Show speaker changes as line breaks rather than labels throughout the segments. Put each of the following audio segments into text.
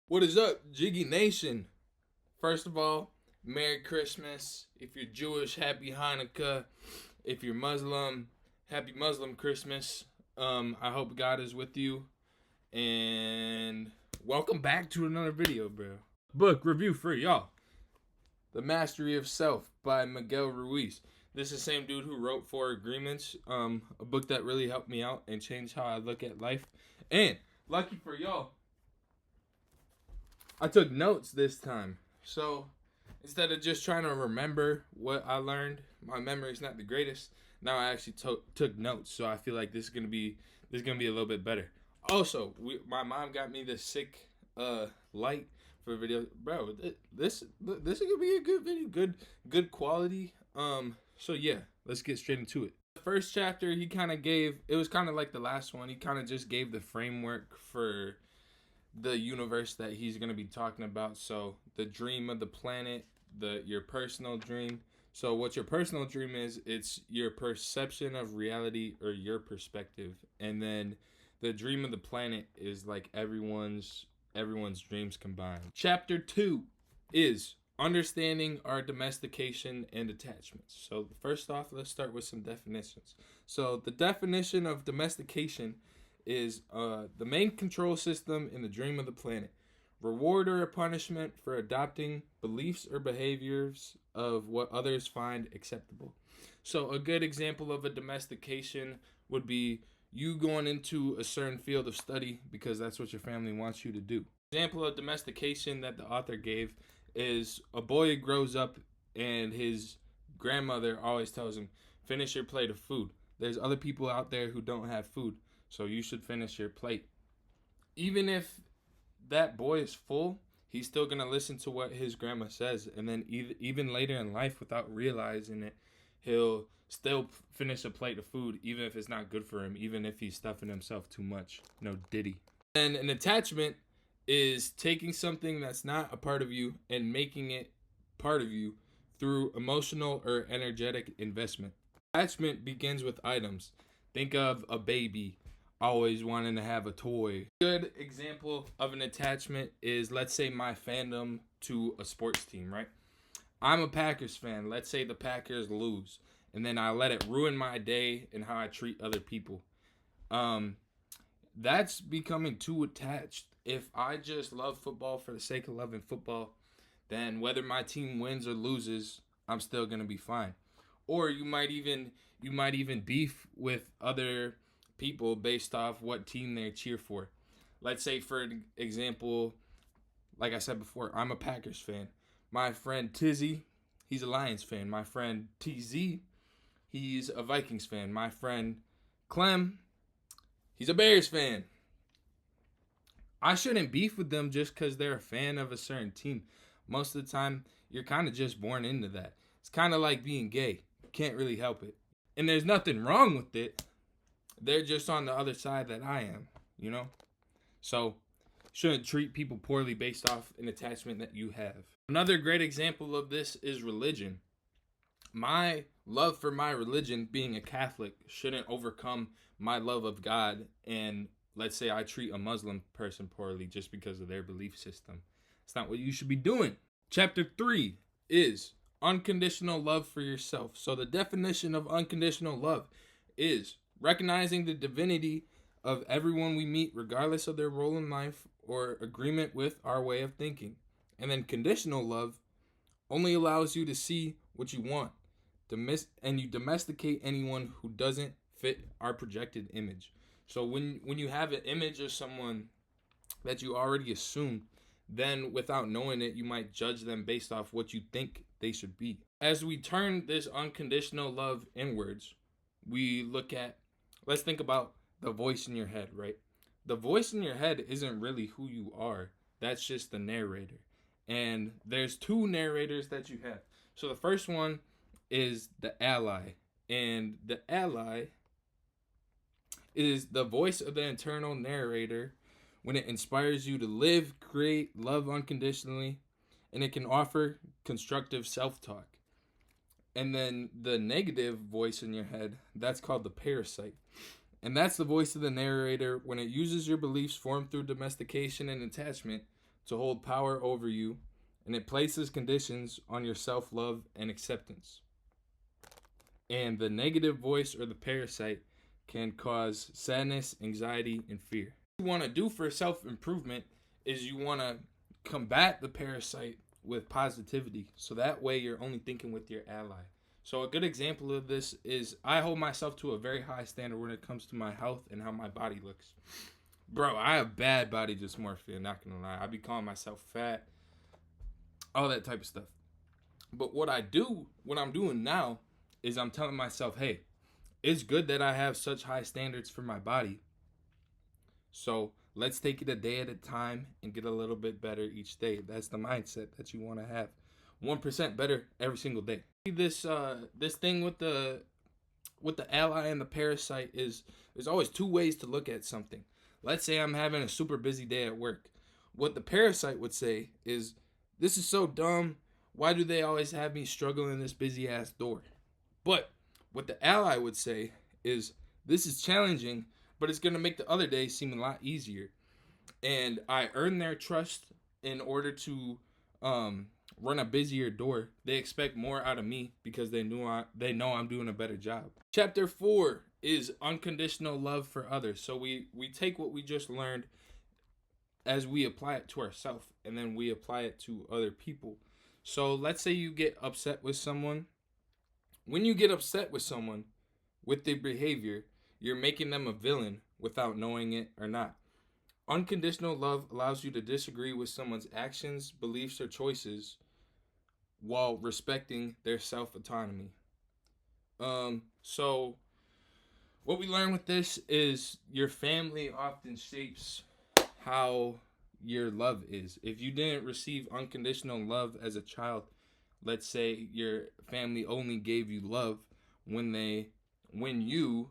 What is up, Jiggy Nation? First of all, Merry Christmas. If you're Jewish, Happy Hanukkah. If you're Muslim, Happy Muslim Christmas. I hope God is with you. And welcome back to another video, bro. Book review for y'all. The Mastery of Self by Miguel Ruiz. This is the same dude who wrote Four Agreements, a book that really helped me out and changed how I look at life. And lucky for y'all, I took notes this time. So instead of just trying to remember what I learned, my memory's not the greatest. Now I actually took notes, so I feel like this is gonna be a little bit better. Also, my mom got me this sick light for the video, bro. This is gonna be a good video, good quality. So yeah, let's get straight into it. The first chapter he kind of gave, it was kind of like the last one. He kind of just gave the framework for the universe that he's going to be talking about. So the dream of the planet, your personal dream. So what your personal dream is, it's your perception of reality or your perspective. And then the dream of the planet is like everyone's dreams combined. Chapter 2 is understanding our domestication and attachments. So first off, let's start with some definitions. So the definition of domestication is the main control system in the dream of the planet. Reward or a punishment for adopting beliefs or behaviors of what others find acceptable. So a good example of a domestication would be you going into a certain field of study because that's what your family wants you to do. Example of domestication that the author gave is a boy grows up and his grandmother always tells him, finish your plate of food. There's other people out there who don't have food, so you should finish your plate. Even if that boy is full, he's still going to listen to what his grandma says. And then even later in life, without realizing it, he'll still finish a plate of food, even if it's not good for him, even if he's stuffing himself too much. No diddy. And an attachment is taking something that's not a part of you and making it part of you through emotional or energetic investment. Attachment begins with items. Think of a baby always wanting to have a toy. Good example of an attachment is, let's say, my fandom to a sports team, right? I'm a Packers fan. Let's say the Packers lose, and then I let it ruin my day and how I treat other people. That's becoming too attached. If I just love football for the sake of loving football, then whether my team wins or loses, I'm still gonna be fine. Or you might even beef with other people based off what team they cheer for. Let's say, for example, like I said before, I'm a Packers fan. My friend Tizzy, he's a Lions fan. My friend TZ, he's a Vikings fan. My friend Clem, he's a Bears fan. I shouldn't beef with them just because they're a fan of a certain team. Most of the time, you're kind of just born into that. It's kind of like being gay. You can't really help it. And there's nothing wrong with it. They're just on the other side that I am, you know? So, shouldn't treat people poorly based off an attachment that you have. Another great example of this is religion. My love for my religion, being a Catholic, shouldn't overcome my love of God. And let's say I treat a Muslim person poorly just because of their belief system. It's not what you should be doing. Chapter 3 is unconditional love for yourself. So the definition of unconditional love is recognizing the divinity of everyone we meet, regardless of their role in life or agreement with our way of thinking. And then conditional love only allows you to see what you want, and you domesticate anyone who doesn't fit our projected image. So when you have an image of someone that you already assume, then without knowing it, you might judge them based off what you think they should be. As we turn this unconditional love inwards, we look at, let's think about the voice in your head, right? The voice in your head isn't really who you are. That's just the narrator. And there's two narrators that you have. So the first one is the ally. And the ally is the voice of the internal narrator when it inspires you to live, create, love unconditionally, and it can offer constructive self-talk. And then the negative voice in your head, that's called the parasite. And that's the voice of the narrator when it uses your beliefs formed through domestication and attachment to hold power over you, and it places conditions on your self-love and acceptance. And the negative voice or the parasite can cause sadness, anxiety, and fear. What you want to do for self-improvement is you want to combat the parasite with positivity. So that way you're only thinking with your ally. So a good example of this is I hold myself to a very high standard when it comes to my health and how my body looks. Bro, I have bad body dysmorphia, not gonna lie. I be calling myself fat, all that type of stuff. But what I'm doing now is I'm telling myself, hey, it's good that I have such high standards for my body. So let's take it a day at a time and get a little bit better each day. That's the mindset that you want to have. 1% better every single day. This thing with the ally and the parasite is there's always two ways to look at something. Let's say I'm having a super busy day at work. What the parasite would say is, this is so dumb. Why do they always have me struggle in this busy ass door? But what the ally would say is, this is challenging, but it's going to make the other day seem a lot easier. And I earn their trust in order to run a busier door. They expect more out of me because they know I'm doing a better job. Chapter 4 is unconditional love for others. So we take what we just learned as we apply it to ourselves, and then we apply it to other people. So let's say you get upset with someone. When you get upset with someone with their behavior, you're making them a villain without knowing it or not. Unconditional love allows you to disagree with someone's actions, beliefs, or choices while respecting their self-autonomy. So what we learn with this is your family often shapes how your love is. If you didn't receive unconditional love as a child, let's say your family only gave you love when you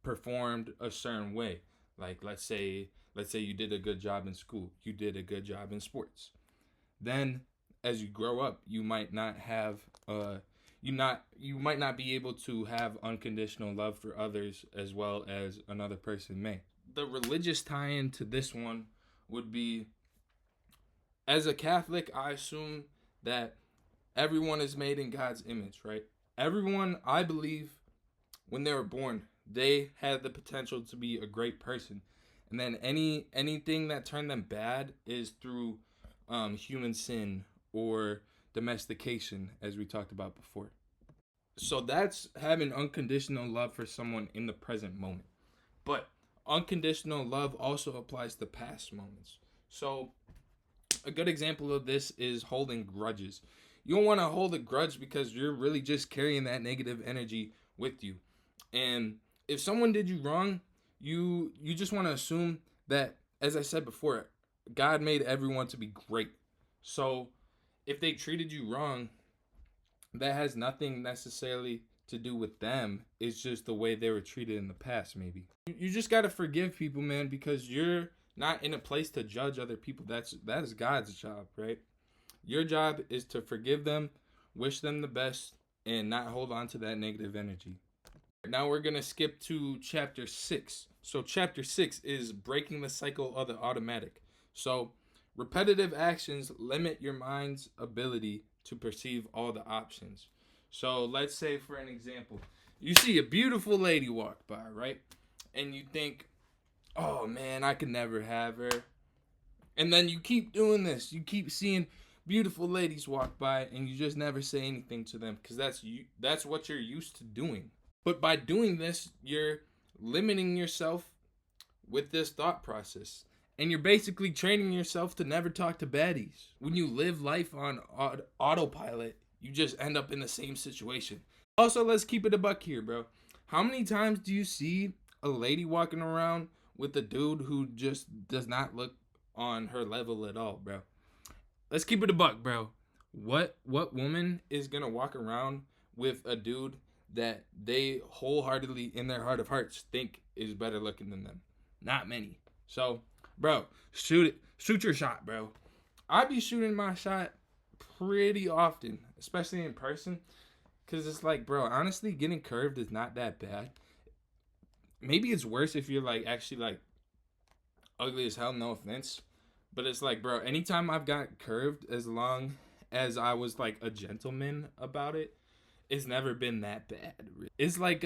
performed a certain way. Like let's say you did a good job in school, you did a good job in sports. Then as you grow up, you might not have you might not be able to have unconditional love for others as well as another person may. The religious tie-in to this one would be, as a Catholic, I assume that everyone is made in God's image, right? Everyone, I believe, when they were born, they had the potential to be a great person. And then anything that turned them bad is through human sin or domestication, as we talked about before. So that's having unconditional love for someone in the present moment. But unconditional love also applies to past moments. So a good example of this is holding grudges. You don't want to hold a grudge because you're really just carrying that negative energy with you. And if someone did you wrong, you just want to assume that, as I said before, God made everyone to be great. So if they treated you wrong, that has nothing necessarily to do with them. It's just the way they were treated in the past, maybe. You just got to forgive people, man, because you're not in a place to judge other people. That is God's job, right? Your job is to forgive them, wish them the best, and not hold on to that negative energy. Now we're going to skip to chapter 6. So chapter 6 is breaking the cycle of the automatic. So repetitive actions limit your mind's ability to perceive all the options. So let's say, for an example, you see a beautiful lady walk by, right? And you think, oh man, I could never have her. And then you keep doing this. You keep seeing beautiful ladies walk by and you just never say anything to them because that's what you're used to doing. But by doing this, you're limiting yourself with this thought process. And you're basically training yourself to never talk to baddies. When you live life on autopilot, you just end up in the same situation. Also, let's keep it a buck here, bro. How many times do you see a lady walking around with a dude who just does not look on her level at all, bro? Let's keep it a buck, bro. What woman is going to walk around with a dude that they wholeheartedly, in their heart of hearts, think is better looking than them? Not many. So, bro, shoot it. Shoot your shot, bro. I be shooting my shot pretty often, especially in person, because it's like, bro, honestly, getting curved is not that bad. Maybe it's worse if you're like actually like ugly as hell, no offense. But it's like, bro, anytime I've got curved, as long as I was like a gentleman about it, it's never been that bad. It's like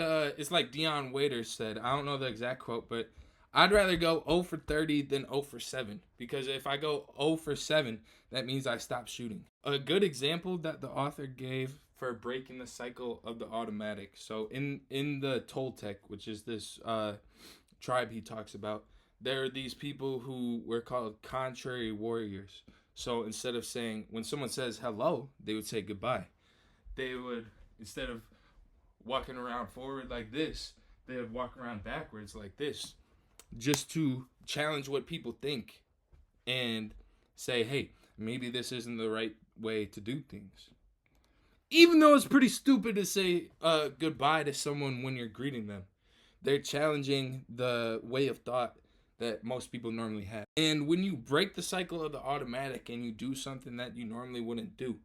Dion Waiters said. I don't know the exact quote, but I'd rather go 0 for 30 than 0 for 7, because if I go 0 for 7, that means I stop shooting. A good example that the author gave for breaking the cycle of the automatic. So in the Toltec, which is this tribe he talks about, there are these people who were called contrary warriors. So instead of saying, when someone says hello, they would say goodbye. They would, instead of walking around forward like this, they would walk around backwards like this, just to challenge what people think and say, hey, maybe this isn't the right way to do things. Even though it's pretty stupid to say goodbye to someone when you're greeting them, they're challenging the way of thought that most people normally have. And when you break the cycle of the automatic and you do something that you normally wouldn't do,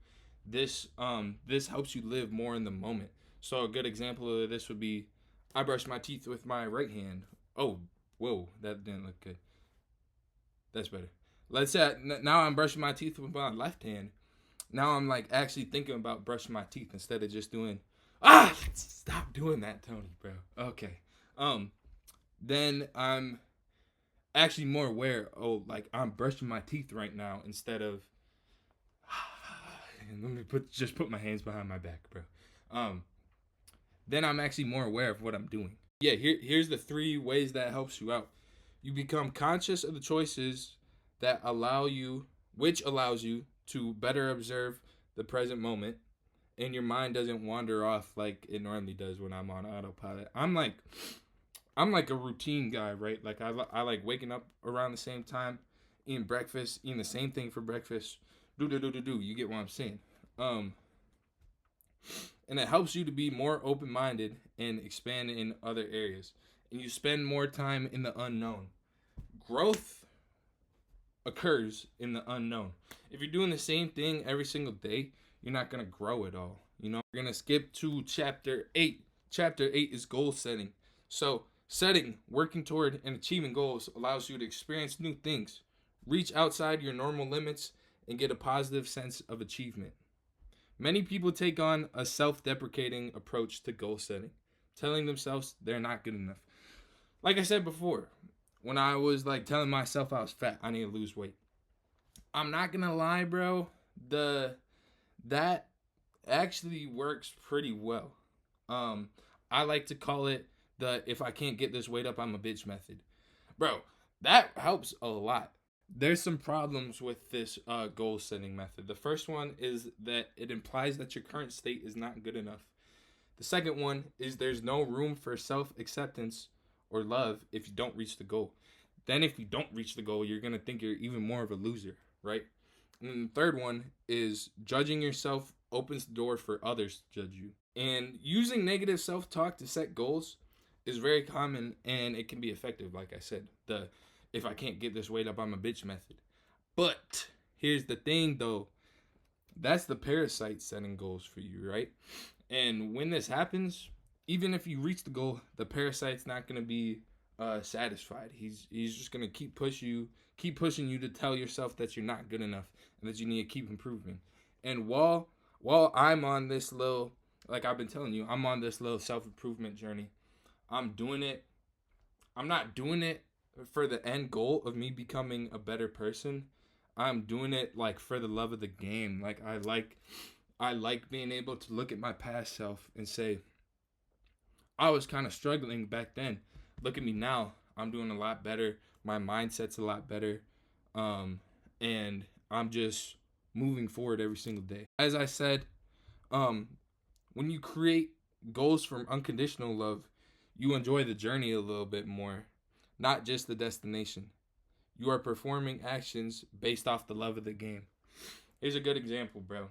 this helps you live more in the moment. So a good example of this would be, I brush my teeth with my right hand. Oh, whoa, that didn't look good. That's better. Let's say now I'm brushing my teeth with my left hand. Now I'm like actually thinking about brushing my teeth instead of just doing, stop doing that, Tony, bro. Okay. Then I'm actually more aware, like I'm brushing my teeth right now instead of, let me put my hands behind my back, bro. Then I'm actually more aware of what I'm doing. Yeah, here's the 3 ways that helps you out. You become conscious of the choices that which allows you to better observe the present moment, and your mind doesn't wander off like it normally does when I'm on autopilot. I'm like a routine guy, right? Like I like waking up around the same time, eating breakfast, eating the same thing for breakfast. Do. You get what I'm saying? And it helps you to be more open-minded and expand in other areas. And you spend more time in the unknown. Growth occurs in the unknown. If you're doing the same thing every single day, you're not going to grow at all. You know, we're going to skip to chapter 8. Chapter 8 is goal setting. So, setting, working toward, and achieving goals allows you to experience new things, reach outside your normal limits, and get a positive sense of achievement. Many people take on a self-deprecating approach to goal setting, telling themselves they're not good enough. Like I said before, when I was like telling myself I was fat, I need to lose weight. I'm not gonna lie, bro. That actually works pretty well. I like to call it the if I can't get this weight up, I'm a bitch method. Bro, that helps a lot. There's some problems with this goal setting method. The first one is that it implies that your current state is not good enough. The second one is there's no room for self-acceptance or love if you don't reach the goal. Then if you don't reach the goal, you're going to think you're even more of a loser, right? And then the third one is judging yourself opens the door for others to judge you. And using negative self-talk to set goals is very common, and it can be effective, like I said. If I can't get this weight up, I'm a bitch method. But here's the thing, though. That's the parasite setting goals for you, right? And when this happens, even if you reach the goal, the parasite's not going to be satisfied. He's just going to keep pushing you to tell yourself that you're not good enough and that you need to keep improving. And while I'm on this little, like I've been telling you, I'm on this little self-improvement journey. I'm not doing it for the end goal of me becoming a better person. I'm doing it like for the love of the game. Like I like being able to look at my past self and say, I was kind of struggling back then. Look at me now. I'm doing a lot better. My mindset's a lot better. And I'm just moving forward every single day. As I said, when you create goals from unconditional love, you enjoy the journey a little bit more, not just the destination. You are performing actions based off the love of the game. Here's a good example, bro.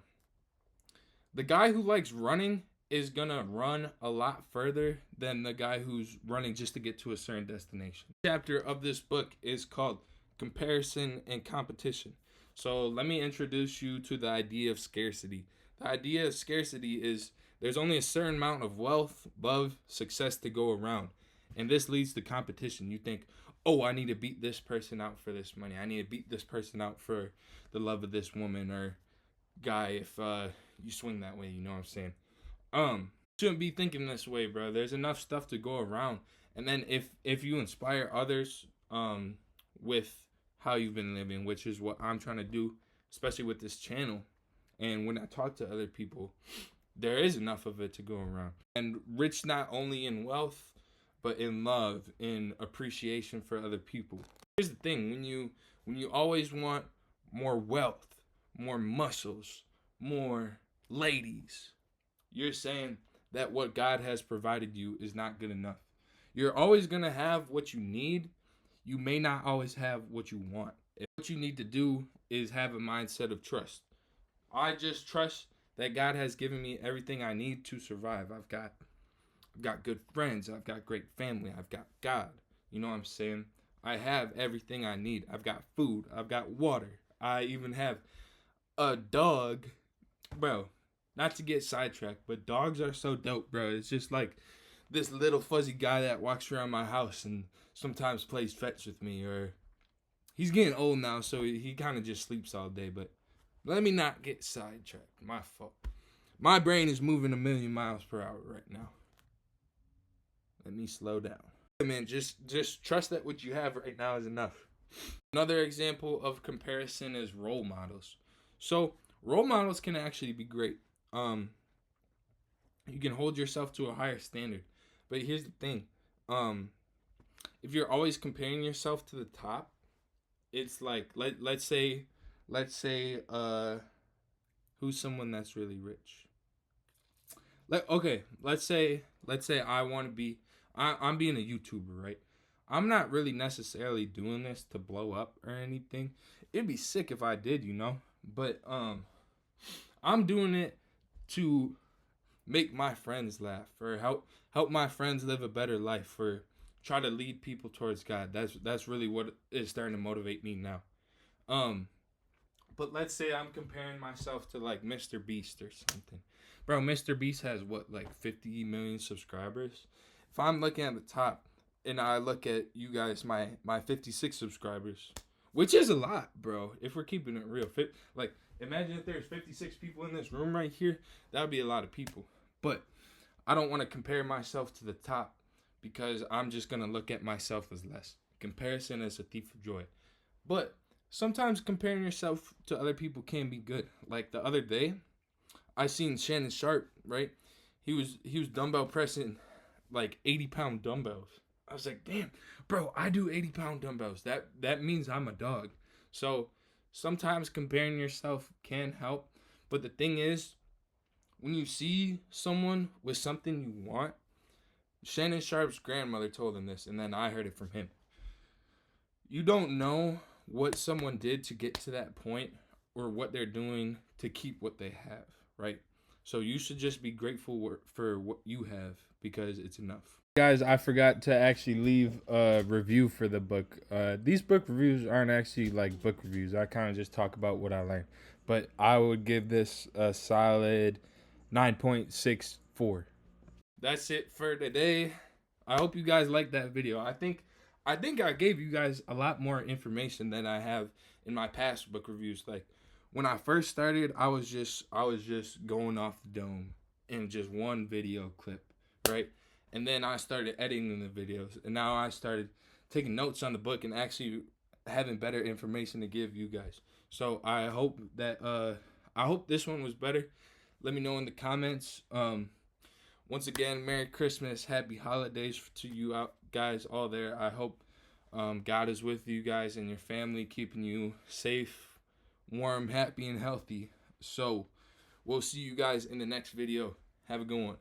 The guy who likes running is gonna run a lot further than the guy who's running just to get to a certain destination. The chapter of this book is called Comparison and Competition. So let me introduce you to the idea of scarcity. The idea of scarcity is there's only a certain amount of wealth, love, success to go around. And this leads to competition. You think, oh, I need to beat this person out for this money. I need to beat this person out for the love of this woman or guy. If you swing that way, you know what I'm saying. Shouldn't be thinking this way, bro. There's enough stuff to go around. And then if you inspire others with how you've been living, which is what I'm trying to do, especially with this channel, and when I talk to other people, there is enough of it to go around. And rich not only in wealth, but in love, in appreciation for other people. Here's the thing, when you always want more wealth, more muscles, more ladies, you're saying that what God has provided you is not good enough. You're always going to have what you need. You may not always have what you want. What you need to do is have a mindset of trust. I just trust that God has given me everything I need to survive. I've got good friends. I've got great family. I've got God. You know what I'm saying? I have everything I need. I've got food. I've got water. I even have a dog. Bro, not to get sidetracked, but dogs are so dope, bro. It's just like this little fuzzy guy that walks around my house and sometimes plays fetch with me. Or he's getting old now, so he kind of just sleeps all day. But let me not get sidetracked. My fault. My brain is moving 1,000,000 miles per hour right now. Let me slow down. Man, just trust that what you have right now is enough. Another example of comparison is role models. So role models can actually be great. You can hold yourself to a higher standard. But here's the thing. If you're always comparing yourself to the top, it's like let's say who's someone that's really rich. Let's say I want to be I'm being a YouTuber, right? I'm not really necessarily doing this to blow up or anything. It'd be sick if I did, you know? But I'm doing it to make my friends laugh or help my friends live a better life or try to lead people towards God. That's really what is starting to motivate me now. But let's say I'm comparing myself to like Mr. Beast or something. Bro, Mr. Beast has what, like 50 million subscribers? If I'm looking at the top and I look at you guys, my 56 subscribers, which is a lot, bro, if we're keeping it real. Like, imagine if there's 56 people in this room right here. That would be a lot of people. But I don't want to compare myself to the top because I'm just going to look at myself as less. Comparison is a thief of joy. But sometimes comparing yourself to other people can be good. Like the other day, I seen Shannon Sharp, right? He was dumbbell pressing like 80-pound dumbbells. I was like, damn, bro, I do 80-pound dumbbells. That means I'm a dog. So sometimes comparing yourself can help. But the thing is, when you see someone with something you want, Shannon Sharp's grandmother told him this, and then I heard it from him. You don't know what someone did to get to that point or what they're doing to keep what they have, right? So you should just be grateful for what you have because it's enough. Guys, I forgot to actually leave a review for the book. These book reviews aren't actually like book reviews. I kind of just talk about what I learned. But I would give this a solid 9.64. That's it for today. I hope you guys liked that video. I think I gave you guys a lot more information than I have in my past book reviews. Like when I first started, I was just going off the dome in just one video clip, right? And then I started editing the videos, and now I started taking notes on the book and actually having better information to give you guys. So I hope this one was better. Let me know in the comments. Once again, Merry Christmas, Happy Holidays to you out guys all there. I hope God is with you guys and your family, keeping you safe, warm, happy, and healthy. So we'll see you guys in the next video. Have a good one.